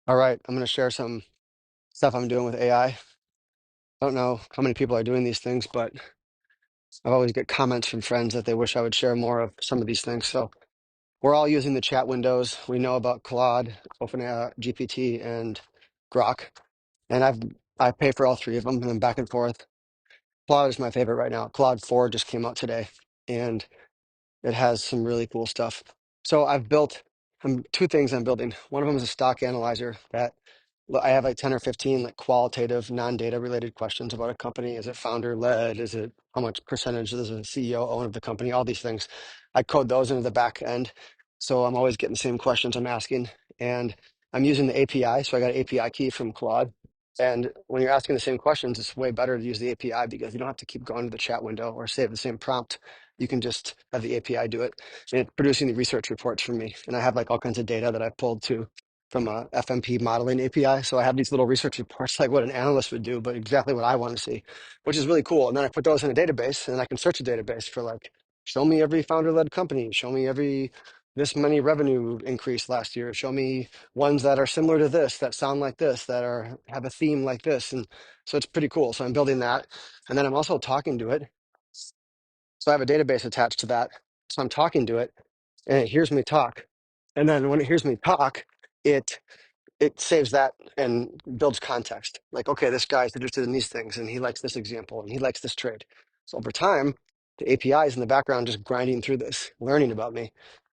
All right, I'm going to share some stuff I'm doing with AI. I don't know how many people are doing these things, but I've always get comments from friends that they wish I would share more of some of these things. So we're all using the chat windows. We know about Claude, OpenAI, GPT, and Grok, and I pay for all three of them, and I'm back and forth. Claude is my favorite right now. Claude 4 just came out today, and it has some really cool stuff. So I've built two things I'm building. One of them is a stock analyzer that I have like 10 or 15 like qualitative, non-data related questions about a company. Is it founder led? Is it how much percentage does a CEO own of the company? All these things. I code those into the back end. So I'm always getting the same questions I'm asking. And I'm using the API. So I got an API key from Claude. And when you're asking the same questions, it's way better to use the API because you don't have to keep going to the chat window or save the same prompt. You can just have the API do it. And it's producing the research reports for me. And I have like all kinds of data that I've pulled to from a FMP modeling API. So I have these little research reports like what an analyst would do, but exactly what I want to see, which is really cool. And then I put those in a database and I can search a database for like, show me every founder-led company, show me every this many revenue increase last year, show me ones that are similar to this, that sound like this, that are have a theme like this. And so it's pretty cool. So I'm building that. And then I'm also talking to it. So I have a database attached to that. So I'm talking to it and it hears me talk. And then when it hears me talk, it it saves that and builds context. Like, okay, this guy's interested in these things and he likes this example and he likes this trade. So over time, the API is in the background just grinding through this, learning about me,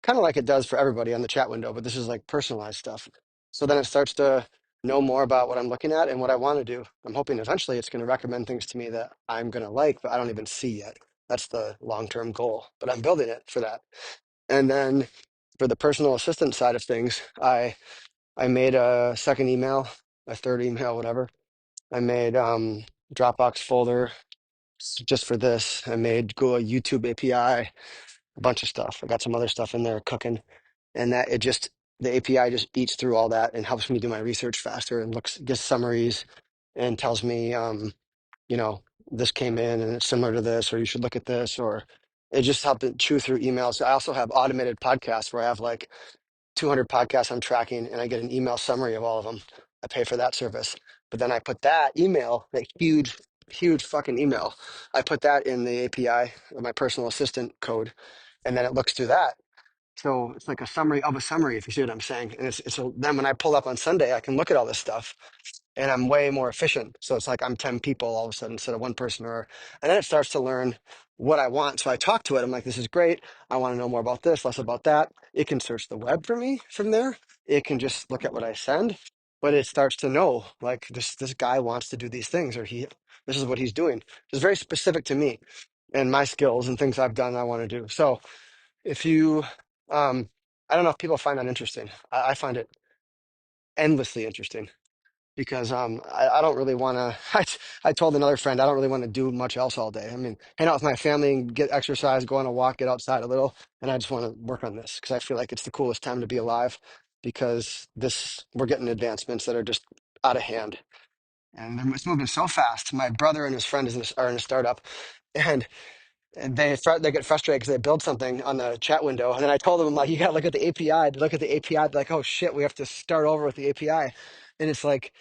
kind of like it does for everybody on the chat window, but this is like personalized stuff. So then it starts to know more about what I'm looking at and what I want to do. I'm hoping eventually it's going to recommend things to me that I'm going to like, but I don't even see yet. That's the long-term goal, but I'm building it for that. And then for the personal assistant side of things, I made a second email, a third email, whatever. I made Dropbox folder just for this. I made Google YouTube API, a bunch of stuff. I got some other stuff in there cooking, and that it just the API just eats through all that and helps me do my research faster and looks gets summaries and tells me, you know, this came in and it's similar to this, or you should look at this, or it just helped it chew through emails. I also have automated podcasts where I have like 200 podcasts I'm tracking and I get an email summary of all of them. I pay for that service. But then I put that email, that huge, huge fucking email, I put that in the API, my personal assistant code, and then it looks through that. So it's like a summary of a summary, if you see what I'm saying. And then when I pull up on Sunday, I can look at all this stuff and I'm way more efficient. So it's like I'm 10 people all of a sudden instead of one person and then it starts to learn what I want. So I talk to it. I'm like, this is great. I want to know more about this, less about that. It can search the web for me from there. It can just look at what I send, but it starts to know like this guy wants to do these things or this is what he's doing. It's very specific to me and my skills and things I've done and I want to do. So if you, I don't know if people find that interesting. I find it endlessly interesting because I don't really want to. I told another friend I don't really want to do much else all day. I mean, hang out with my family and get exercise, go on a walk, get outside a little, and I just want to work on this because I feel like it's the coolest time to be alive because this we're getting advancements that are just out of hand and it's moving so fast. My brother and his friend are in a startup, and they get frustrated because they build something on the chat window, and then I told them I'm like, you got to look at the API. They look at the API, they're like, oh shit, we have to start over with the API, and it's like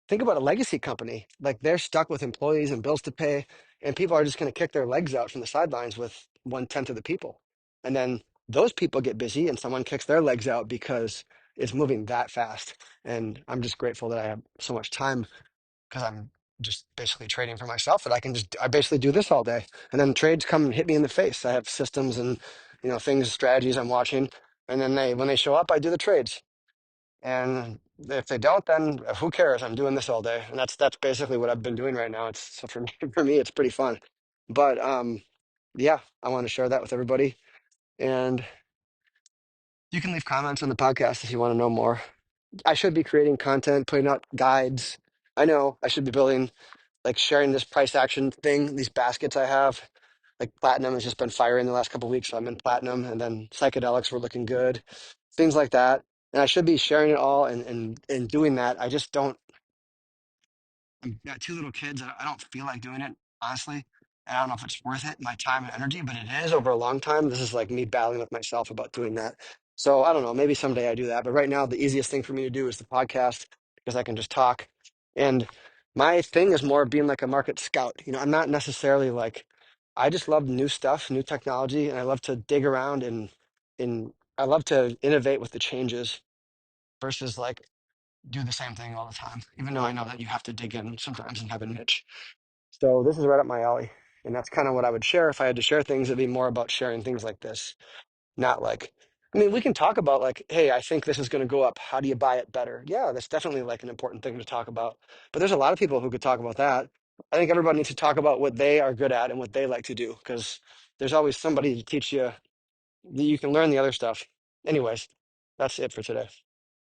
think about a legacy company. Like they're stuck with employees and bills to pay, and people are just going to kick their legs out from the sidelines with 1/10 of the people. And then those people get busy and someone kicks their legs out because it's moving that fast. And I'm just grateful that I have so much time because I'm just basically trading for myself that I basically do this all day. And then trades come and hit me in the face. I have systems and things, strategies I'm watching. And then when they show up, I do the trades. And if they don't, then who cares? I'm doing this all day, and that's basically what I've been doing right now. It's so for me, for me, it's pretty fun. But yeah, I want to share that with everybody, and you can leave comments on the podcast if you want to know more. I should be creating content, putting out guides. I know I should be building like sharing this price action thing, these baskets I have. Like platinum has just been firing the last couple of weeks, so I'm in platinum, and then psychedelics were looking good, things like that. And I should be sharing it all and doing that. I just don't. I've got two little kids. I don't feel like doing it, honestly. And I don't know if it's worth it, my time and energy, but it is over a long time. This is like me battling with myself about doing that. So I don't know, maybe someday I do that. But right now, the easiest thing for me to do is the podcast because I can just talk. And my thing is more being like a market scout. I'm not necessarily like, I just love new stuff, new technology, and I love to dig around and I love to innovate with the changes versus like do the same thing all the time, even though I know that you have to dig in sometimes and have a niche. So this is right up my alley. And that's kind of what I would share. If I had to share things, it'd be more about sharing things like this, not like, I mean, we can talk about like, hey, I think this is going to go up. How do you buy it better? Yeah, that's definitely like an important thing to talk about. But there's a lot of people who could talk about that. I think everybody needs to talk about what they are good at and what they like to do because there's always somebody to teach you. You can learn the other stuff. Anyways, that's it for today.